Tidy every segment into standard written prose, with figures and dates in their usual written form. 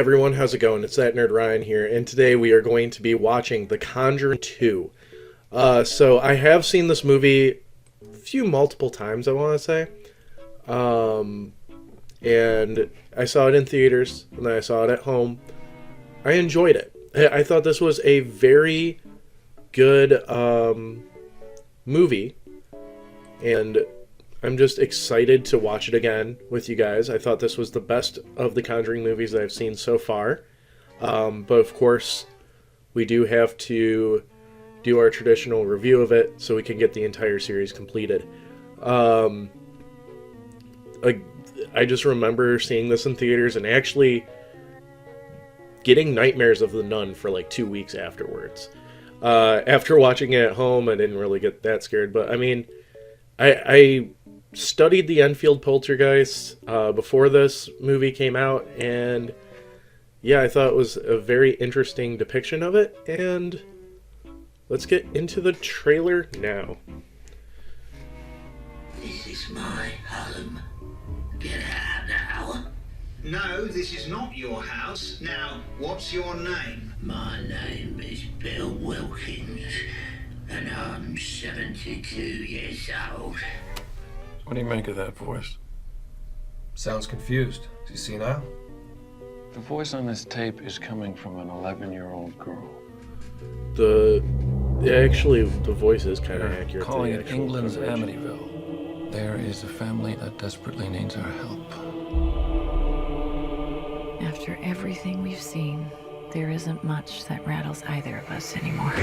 everyone, how's it going? It's that nerd Ryan here, and today we are going to be watching The Conjuring 2. So I have seen this movie multiple times, I want to say. And I saw it in theaters, and then I saw it at home. I enjoyed it. I thought this was a very good movie, and I'm just excited to watch it again with you guys. I thought this was the best of the Conjuring movies that I've seen so far. But of course, we do have to do our traditional review of it so we can get the entire series completed. I just remember seeing this in theaters and actually getting nightmares of the nun for like 2 weeks afterwards. After watching it at home, I didn't really get that scared, but I mean, I studied the Enfield poltergeist before this movie came out, and yeah, I thought it was a very interesting depiction of it, and let's get into the trailer now. This is my home. Get out now. No, this is not your house. Now, what's your name? My name is Bill Wilkins, and I'm 72 years old. What do you make of that voice? Sounds confused. Is he senile? The voice on this tape is coming from an 11-year-old girl. The voice is kind of accurate. Calling to the it actual England's coverage. Amityville. There is a family that desperately needs our help. After everything we've seen, there isn't much that rattles either of us anymore.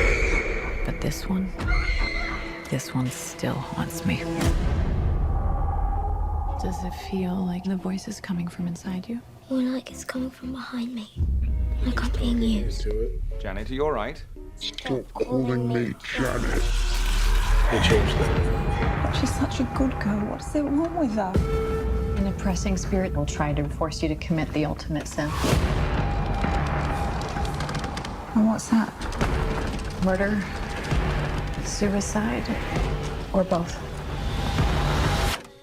But this one still haunts me. Does it feel like the voice is coming from inside you? More like it's coming from behind me. Like I'm being used. Into it. Janet, are you all right? Stop calling me Janet. They changed that. She's such a good girl. What's there wrong with her? An oppressing spirit will try to force you to commit the ultimate sin. And what's that? Murder, suicide, or both.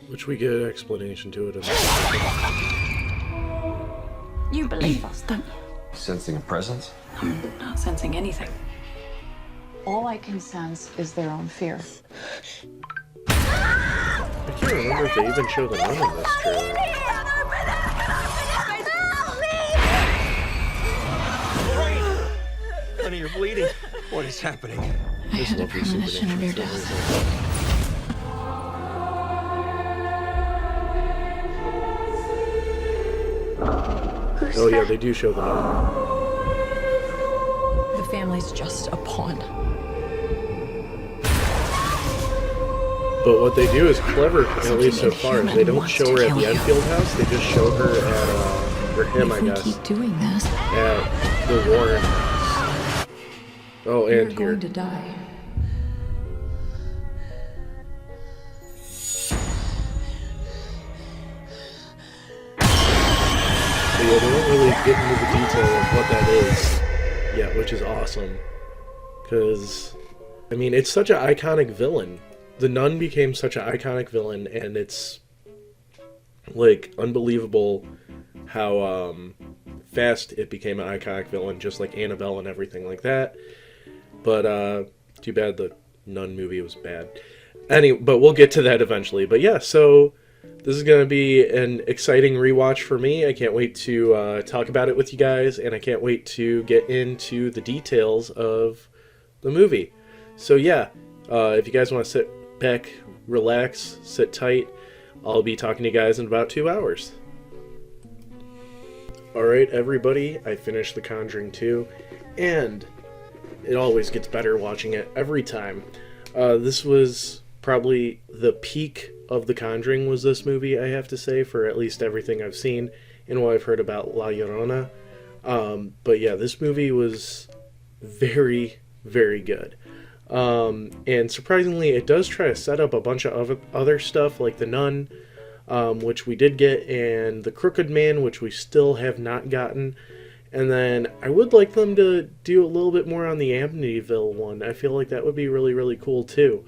Which we get an explanation to it. You believe us, don't you? Sensing a presence? I'm not sensing anything. All I can sense is their own fear. I can't remember if they even show the nun in this trailer. Honey, you're bleeding. What is happening? I had a premonition of your death. Oh yeah, they do show the nun. The family's just a pawn. But what they do is clever, at least so far. They don't show her at the Enfield house. They just show her at, or him, I guess, Keep doing this. at the Warren house. Oh, You're and here. going to die. But yeah, they don't really get into the detail of what that is yet, which is awesome. Because, I mean, it's such an iconic villain. The nun became such an iconic villain, and it's, like, unbelievable how fast it became an iconic villain, just like Annabelle and everything like that. But, too bad the nun movie was bad. But we'll get to that eventually. But yeah, so this is going to be an exciting rewatch for me. I can't wait to talk about it with you guys, and I can't wait to get into the details of the movie. So yeah, if you guys want to sit back, relax, sit tight, I'll be talking to you guys in about 2 hours. Alright everybody, I finished The Conjuring 2, and it always gets better watching it every time. This was probably the peak of The Conjuring, was this movie, I have to say, for at least everything I've seen and what I've heard about La Llorona. But yeah, this movie was very, very good. And surprisingly, it does try to set up a bunch of other stuff, like the nun, which we did get, and the Crooked Man, which we still have not gotten. And then I would like them to do a little bit more on the Amityville one. I feel like that would be really, really cool too.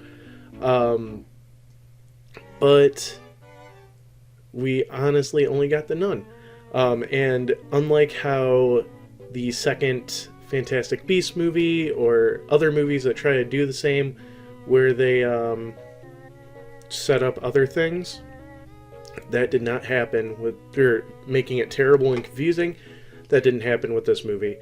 But we honestly only got the nun. And unlike how the second Fantastic Beasts movie or other movies that try to do the same, where they set up other things, that did not happen with, or making it terrible and confusing. That didn't happen with this movie.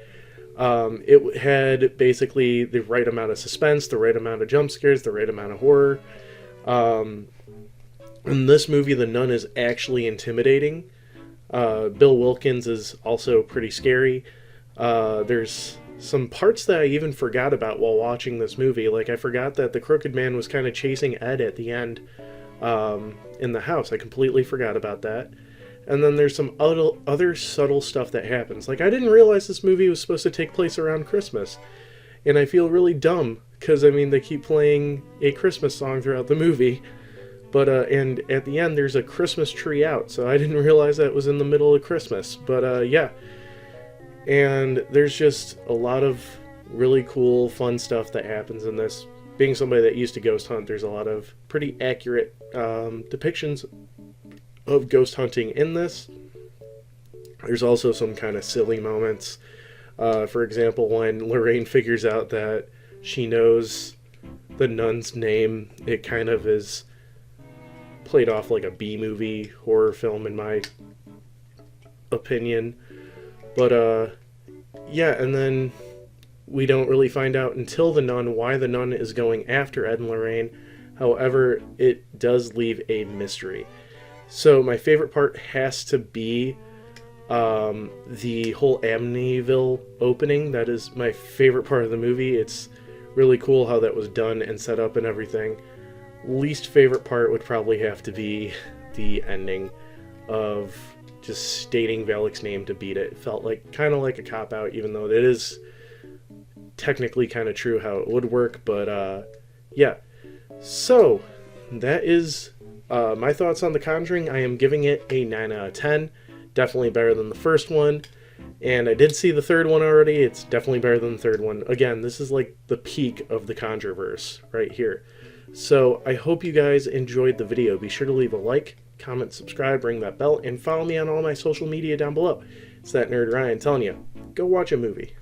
It had basically the right amount of suspense, the right amount of jump scares, the right amount of horror. In this movie, the nun is actually intimidating. Bill Wilkins is also pretty scary. There's some parts that I even forgot about while watching this movie. Like, I forgot that the Crooked Man was kind of chasing Ed at the end in the house. I completely forgot about that. And then there's some other subtle stuff that happens. Like, I didn't realize this movie was supposed to take place around Christmas. And I feel really dumb, because, I mean, they keep playing a Christmas song throughout the movie. But, and at the end, there's a Christmas tree out, so I didn't realize that was in the middle of Christmas. But, yeah. And there's just a lot of really cool, fun stuff that happens in this. Being somebody that used to ghost hunt, there's a lot of pretty accurate depictions of ghost hunting in this. There's also some kind of silly moments. For example, when Lorraine figures out that she knows the nun's name, it kind of is played off like a B-movie horror film in my opinion. But yeah, and then we don't really find out until the nun why the nun is going after Ed and Lorraine. However, it does leave a mystery. So my favorite part has to be the whole Amityville opening. That is my favorite part of the movie. It's really cool how that was done and set up and everything. Least favorite part would probably have to be the ending of just stating Valak's name to beat it. It felt like kind of like a cop-out, even though it is technically kind of true how it would work. But yeah, so that is my thoughts on The Conjuring. I am giving it a 9 out of 10. Definitely better than the first one. And I did see the third one already. It's definitely better than the third one. Again, this is like the peak of the Conjureverse right here. So I hope you guys enjoyed the video. Be sure to leave a like, comment, subscribe, ring that bell, and follow me on all my social media down below. It's that nerd Ryan telling you, go watch a movie.